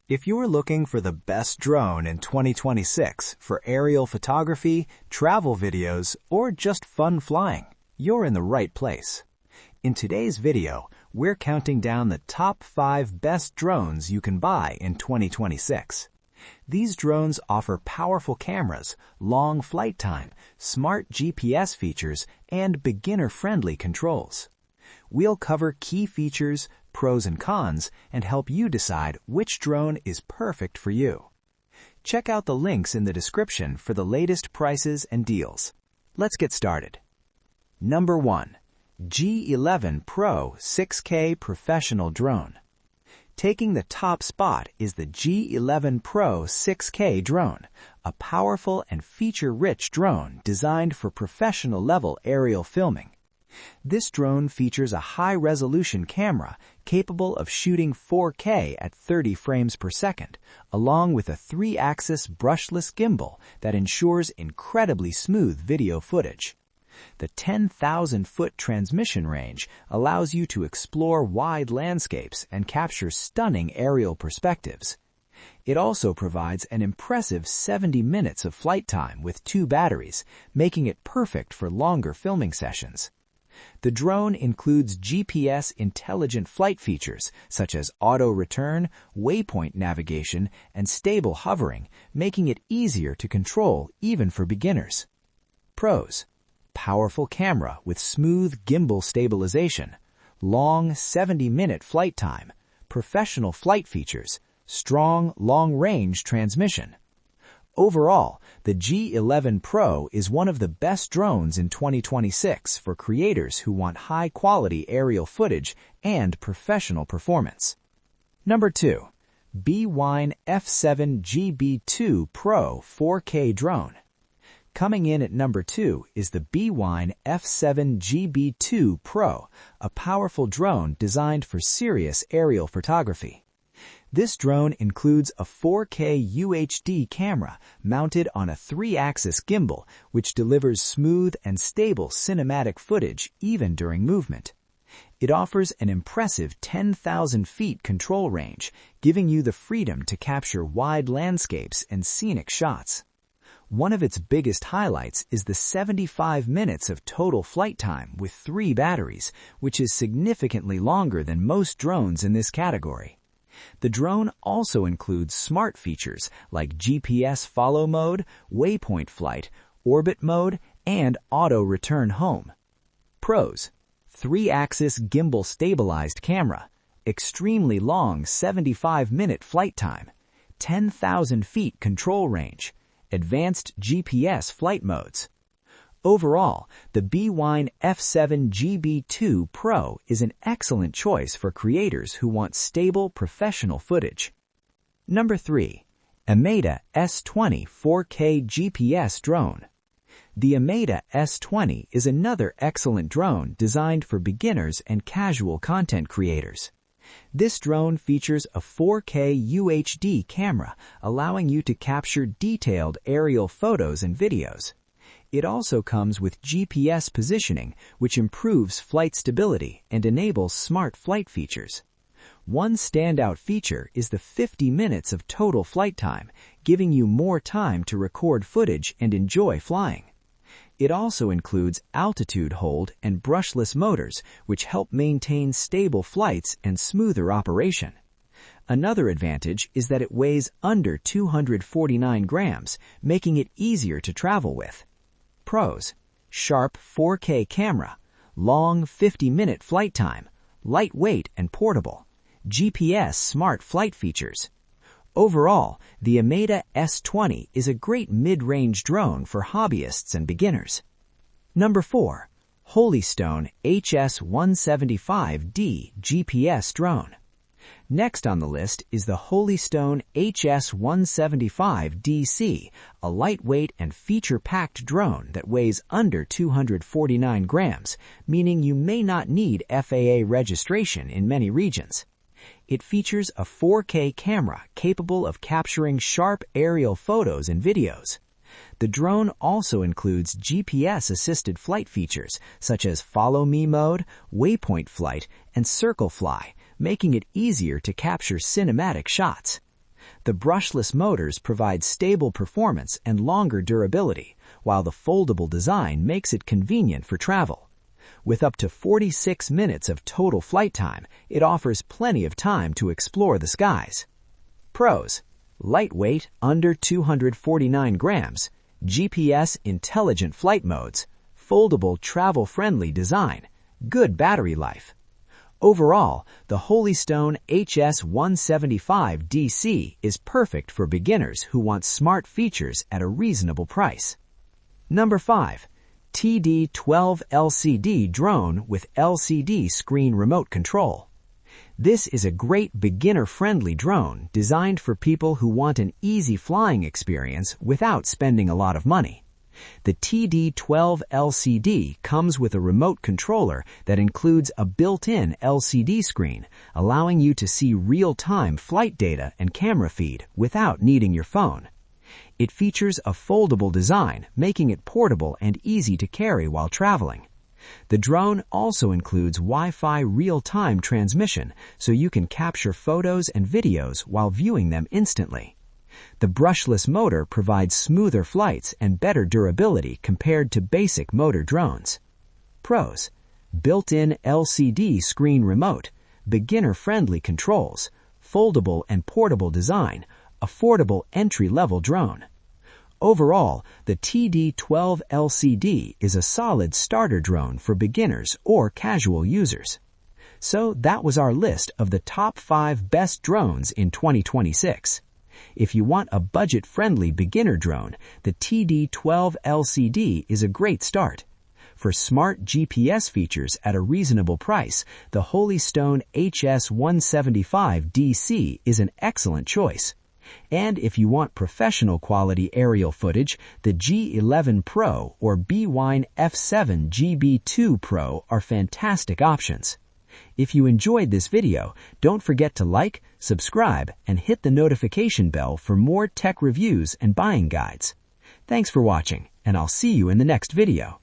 If you're looking for the best drone in 2026 for aerial photography, travel videos, or just fun flying, you're in the right place. In today's video, we're counting down the top 5 best drones you can buy in 2026. These drones offer powerful cameras, long flight time, smart GPS features, and beginner-friendly controls. We'll cover key features, pros and cons, and help you decide which drone is perfect for you. Check out the links in the description for the latest prices and deals. Let's get started. Number 1. G11 Pro 6K Professional Drone. Taking the top spot is the G11 Pro 6K drone, a powerful and feature-rich drone designed for professional-level aerial filming. This drone features a high-resolution camera capable of shooting 4K at 30 frames per second, along with a 3-axis brushless gimbal that ensures incredibly smooth video footage. The 10,000-foot transmission range allows you to explore wide landscapes and capture stunning aerial perspectives. It also provides an impressive 70 minutes of flight time with 2 batteries, making it perfect for longer filming sessions. The drone includes GPS intelligent flight features such as auto return, waypoint navigation, and stable hovering, making it easier to control even for beginners. Pros: powerful camera with smooth gimbal stabilization, long 70-minute flight time, professional flight features, strong long-range transmission. Overall, the G11 Pro is one of the best drones in 2026 for creators who want high-quality aerial footage and professional performance. Number 2. Bwine F7GB2 Pro 4K Drone. Coming in at number 2 is the Bwine F7GB2 Pro, a powerful drone designed for serious aerial photography. This drone includes a 4K UHD camera mounted on a 3-axis gimbal, which delivers smooth and stable cinematic footage even during movement. It offers an impressive 10,000 feet control range, giving you the freedom to capture wide landscapes and scenic shots. One of its biggest highlights is the 75 minutes of total flight time with 3 batteries, which is significantly longer than most drones in this category. The drone also includes smart features like GPS follow mode, waypoint flight, orbit mode, and auto return home. Pros: 3-axis gimbal stabilized camera, extremely long 75-minute flight time, 10,000 feet control range, advanced GPS flight modes. Overall, the Bwine F7GB2 Pro is an excellent choice for creators who want stable professional footage. Number 3. Ameta S20 4K GPS Drone. The Ameta S20 is another excellent drone designed for beginners and casual content creators. This drone features a 4K UHD camera, allowing you to capture detailed aerial photos and videos. It also comes with GPS positioning, which improves flight stability and enables smart flight features. One standout feature is the 50 minutes of total flight time, giving you more time to record footage and enjoy flying. It also includes altitude hold and brushless motors, which help maintain stable flights and smoother operation. Another advantage is that it weighs under 249 grams, making it easier to travel with. Pros: sharp 4K camera, long 50-minute flight time, lightweight and portable, GPS smart flight features. Overall, the Ameta S20 is a great mid-range drone for hobbyists and beginners. Number 4. Holystone HS175D GPS Drone. Next on the list is the Holystone HS175DC, a lightweight and feature-packed drone that weighs under 249 grams, meaning you may not need FAA registration in many regions. It features a 4K camera capable of capturing sharp aerial photos and videos. The drone also includes GPS-assisted flight features such as Follow Me mode, Waypoint Flight, and Circle Fly, making it easier to capture cinematic shots. The brushless motors provide stable performance and longer durability, while the foldable design makes it convenient for travel. With up to 46 minutes of total flight time, it offers plenty of time to explore the skies. Pros: lightweight, under 249 grams, GPS intelligent flight modes, foldable travel-friendly design, good battery life. Overall, the Holystone HS175 DC is perfect for beginners who want smart features at a reasonable price. Number 5. TD12 LCD Drone with LCD Screen Remote Control. This is a great beginner-friendly drone designed for people who want an easy flying experience without spending a lot of money. The TD12 LCD comes with a remote controller that includes a built-in LCD screen, allowing you to see real-time flight data and camera feed without needing your phone. It features a foldable design, making it portable and easy to carry while traveling. The drone also includes Wi-Fi real-time transmission, so you can capture photos and videos while viewing them instantly. The brushless motor provides smoother flights and better durability compared to basic motor drones. Pros: built-in LCD screen remote, beginner-friendly controls, foldable and portable design, affordable entry-level drone. Overall, the TD12 LCD is a solid starter drone for beginners or casual users. So that was our list of the top 5 best drones in 2026. If you want a budget-friendly beginner drone, the TD12 LCD is a great start. For smart GPS features at a reasonable price, the Holystone HS175 DC is an excellent choice. And if you want professional quality aerial footage, the G11 Pro or Bwine F7 GB2 Pro are fantastic options. If you enjoyed this video, don't forget to like, subscribe, and hit the notification bell for more tech reviews and buying guides. Thanks for watching, and I'll see you in the next video.